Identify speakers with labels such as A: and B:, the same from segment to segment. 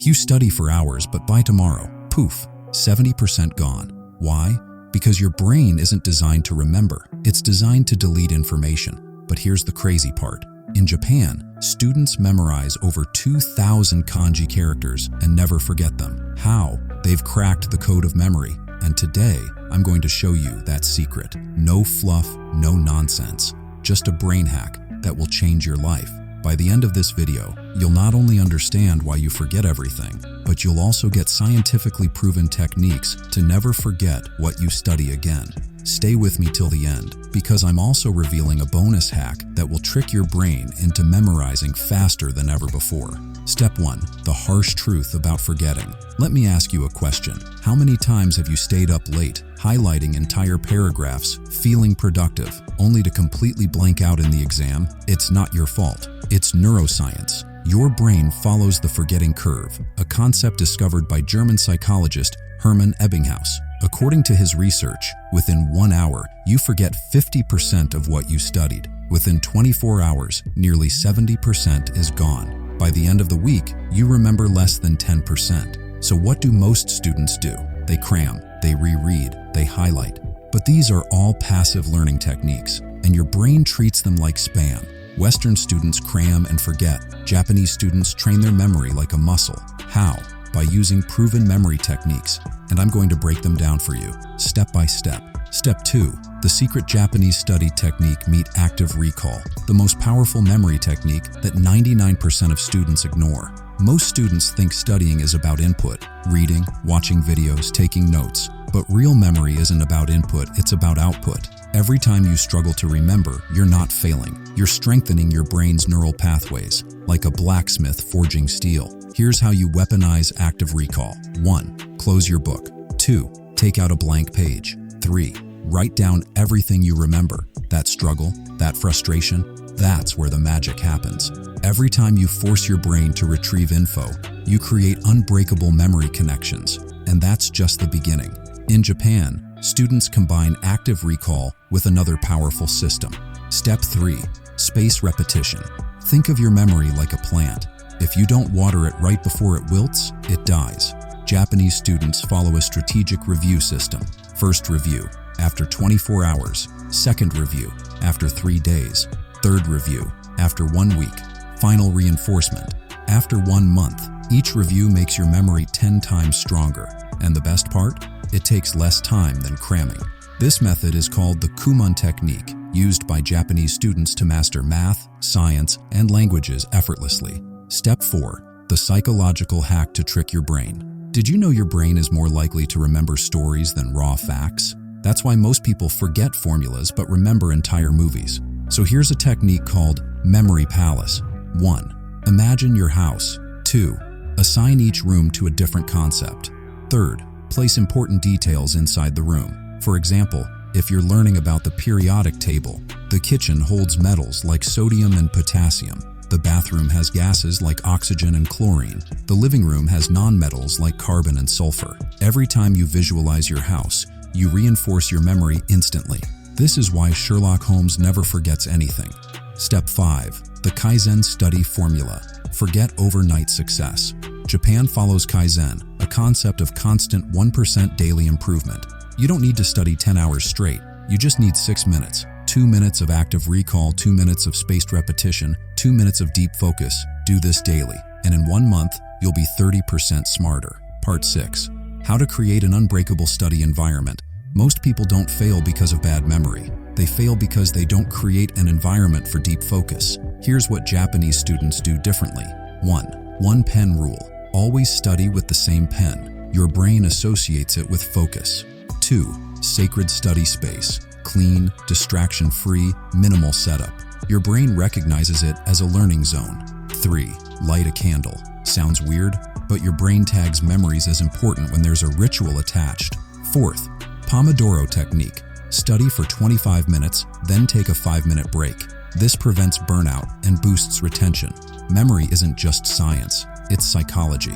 A: You study for hours, but by tomorrow, poof, 70% gone. Why? Because your brain isn't designed to remember. It's designed to delete information. But here's the crazy part. In Japan, students memorize over 2,000 kanji characters and never forget them. How? They've cracked the code of memory. And today, I'm going to show you that secret. No fluff, no nonsense. Just a brain hack that will change your life. By the end of this video, you'll not only understand why you forget everything, but you'll also get scientifically proven techniques to never forget what you study again. Stay with me till the end, because I'm also revealing a bonus hack that will trick your brain into memorizing faster than ever before. Step 1. The harsh truth about forgetting. Let me ask you a question. How many times have you stayed up late, highlighting entire paragraphs, feeling productive, only to completely blank out in the exam? It's not your fault. It's neuroscience. Your brain follows the forgetting curve, a concept discovered by German psychologist Hermann Ebbinghaus. According to his research, within 1 hour, you forget 50% of what you studied. Within 24 hours, nearly 70% is gone. By the end of the week, you remember less than 10%. So what do most students do? They cram, they reread, they highlight. But these are all passive learning techniques, and your brain treats them like spam. Western students cram and forget. Japanese students train their memory like a muscle. How? By using proven memory techniques, and I'm going to break them down for you, step by step. Step 2. The secret Japanese study technique, meet active recall, the most powerful memory technique that 99% of students ignore. Most students think studying is about input, reading, watching videos, taking notes. But real memory isn't about input, it's about output. Every time you struggle to remember, you're not failing. You're strengthening your brain's neural pathways, like a blacksmith forging steel. Here's how you weaponize active recall. 1. Close your book. 2. Take out a blank page. 3. Write down everything you remember. That struggle, that frustration, that's where the magic happens. Every time you force your brain to retrieve info, you create unbreakable memory connections. And that's just the beginning. In Japan, students combine active recall with another powerful system. Step 3. Space repetition. Think of your memory like a plant. If you don't water it right before it wilts, it dies. Japanese students follow a strategic review system. First review, after 24 hours. Second review, after 3 days. Third review, after 1 week. Final reinforcement, after 1 month. Each review makes your memory 10 times stronger. And the best part? It takes less time than cramming. This method is called the Kumon technique, used by Japanese students to master math, science, and languages effortlessly. Step 4. The psychological hack to trick your brain. Did you know your brain is more likely to remember stories than raw facts? That's why most people forget formulas but remember entire movies. So here's a technique called Memory Palace. 1. Imagine your house. 2. Assign each room to a different concept. 3. Place important details inside the room. For example, if you're learning about the periodic table, the kitchen holds metals like sodium and potassium. The bathroom has gases like oxygen and chlorine. The living room has non-metals like carbon and sulfur. Every time you visualize your house, you reinforce your memory instantly. This is why Sherlock Holmes never forgets anything. Step 5. The Kaizen study formula. Forget overnight success. Japan follows Kaizen, a concept of constant 1% daily improvement. You don't need to study 10 hours straight. You just need 6 minutes. 2 minutes of active recall, 2 minutes of spaced repetition, 2 minutes of deep focus. Do this daily, and in 1 month, you'll be 30% smarter. Part 6. How to create an unbreakable study environment. Most people don't fail because of bad memory. They fail because they don't create an environment for deep focus. Here's what Japanese students do differently. 1. One pen rule. Always study with the same pen. Your brain associates it with focus. 2. Sacred study space. Clean, distraction-free, minimal setup. Your brain recognizes it as a learning zone. 3. Light a candle. Sounds weird, but your brain tags memories as important when there's a ritual attached. 4th, Pomodoro technique. Study for 25 minutes, then take a 5-minute break. This prevents burnout and boosts retention. Memory isn't just science, it's psychology.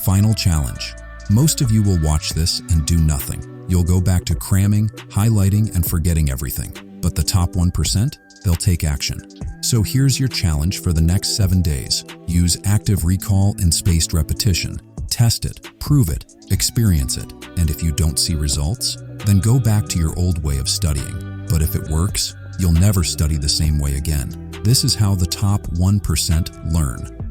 A: Final challenge. Most of you will watch this and do nothing. You'll go back to cramming, highlighting, and forgetting everything. But the top 1%? They'll take action. So here's your challenge for the next 7 days. Use active recall and spaced repetition. Test it, prove it, experience it, and if you don't see results, then go back to your old way of studying. But if it works, you'll never study the same way again. This is how the top 1% learn.